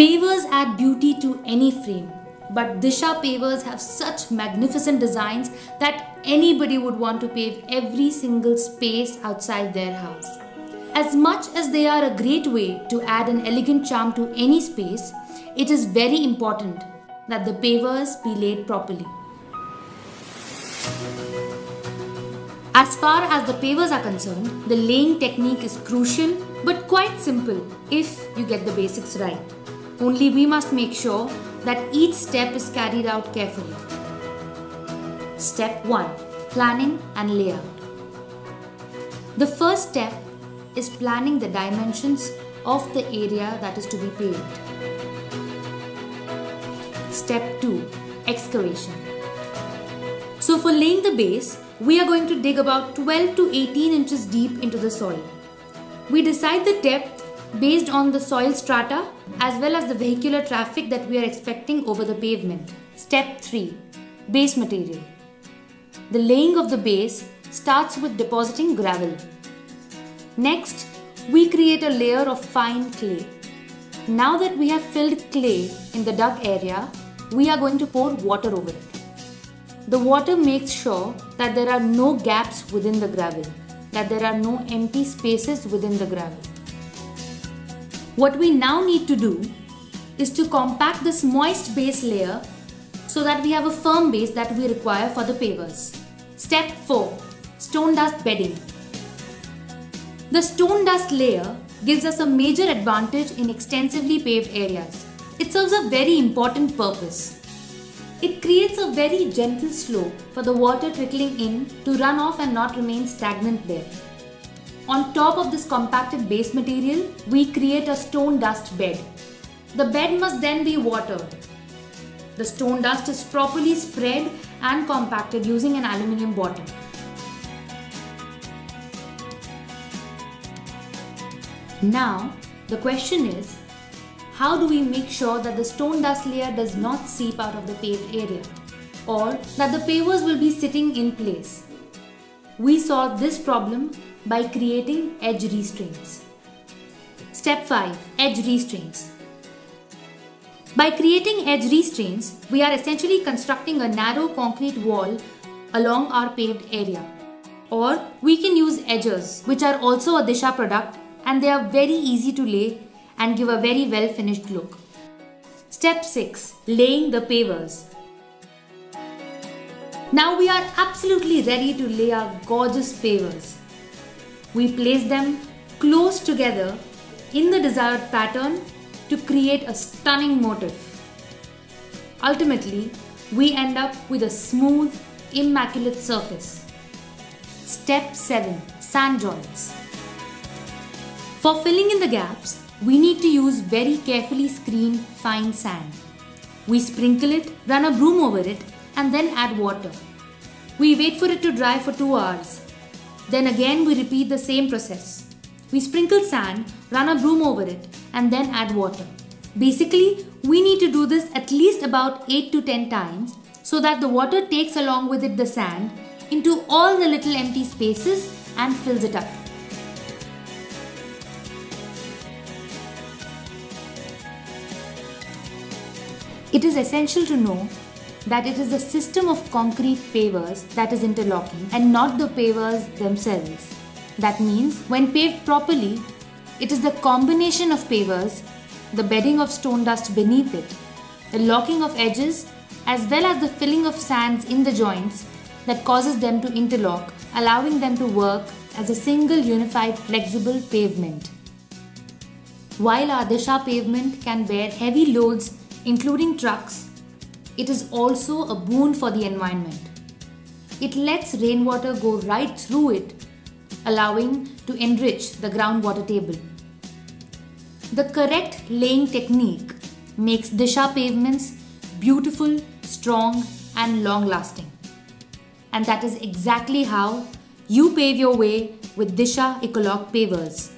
Pavers add beauty to any frame, but Disha pavers have such magnificent designs that anybody would want to pave every single space outside their house. As much as they are a great way to add an elegant charm to any space, it is very important that the pavers be laid properly. As far as the pavers are concerned, the laying technique is crucial but quite simple if you get the basics right. Only we must make sure that each step is carried out carefully. Step 1. Planning and layout. The first step is planning the dimensions of the area that is to be paved. Step 2. Excavation. So for laying the base, we are going to dig about 12 to 18 inches deep into the soil. We decide the depth based on the soil strata as well as the vehicular traffic that we are expecting over the pavement. Step 3. Base material. The laying of the base starts with depositing gravel. Next, we create a layer of fine clay. Now that we have filled clay in the dug area, we are going to pour water over it. The water makes sure that there are no gaps within the gravel, that there are no empty spaces within the gravel. What we now need to do is to compact this moist base layer so that we have a firm base that we require for the pavers. Step 4. Stone dust bedding. The stone dust layer gives us a major advantage in extensively paved areas. It serves a very important purpose. It creates a very gentle slope for the water trickling in to run off and not remain stagnant there. On top of this compacted base material, we create a stone dust bed. The bed must then be watered. The stone dust is properly spread and compacted using an aluminium bottom. Now, the question is, how do we make sure that the stone dust layer does not seep out of the paved area, or that the pavers will be sitting in place? We solve this problem by creating edge restraints. Step 5. Edge restraints. By creating edge restraints, we are essentially constructing a narrow concrete wall along our paved area. Or we can use edgers, which are also a Disha product, and they are very easy to lay and give a very well finished look. Step 6. Laying the pavers. Now we are absolutely ready to lay our gorgeous pavers. We place them close together in the desired pattern to create a stunning motif. Ultimately, we end up with a smooth, immaculate surface. Step 7. Sand joints. For filling in the gaps, we need to use very carefully screened fine sand. We sprinkle it, run a broom over it, and then add water. We wait for it to dry for 2 hours. Then again we repeat the same process. We sprinkle sand, run a broom over it, and then add water. Basically, we need to do this at least about 8 to 10 times so that the water takes along with it the sand into all the little empty spaces and fills it up. It is essential to know that it is the system of concrete pavers that is interlocking and not the pavers themselves. That means when paved properly, it is the combination of pavers, the bedding of stone dust beneath it, the locking of edges as well as the filling of sands in the joints that causes them to interlock, allowing them to work as a single unified flexible pavement. While our Disha pavement can bear heavy loads including trucks, it is also a boon for the environment. It lets rainwater go right through it, allowing to enrich the groundwater table. The correct laying technique makes Disha pavements beautiful, strong, and long-lasting. And that is exactly how you pave your way with Disha Ecoloc pavers.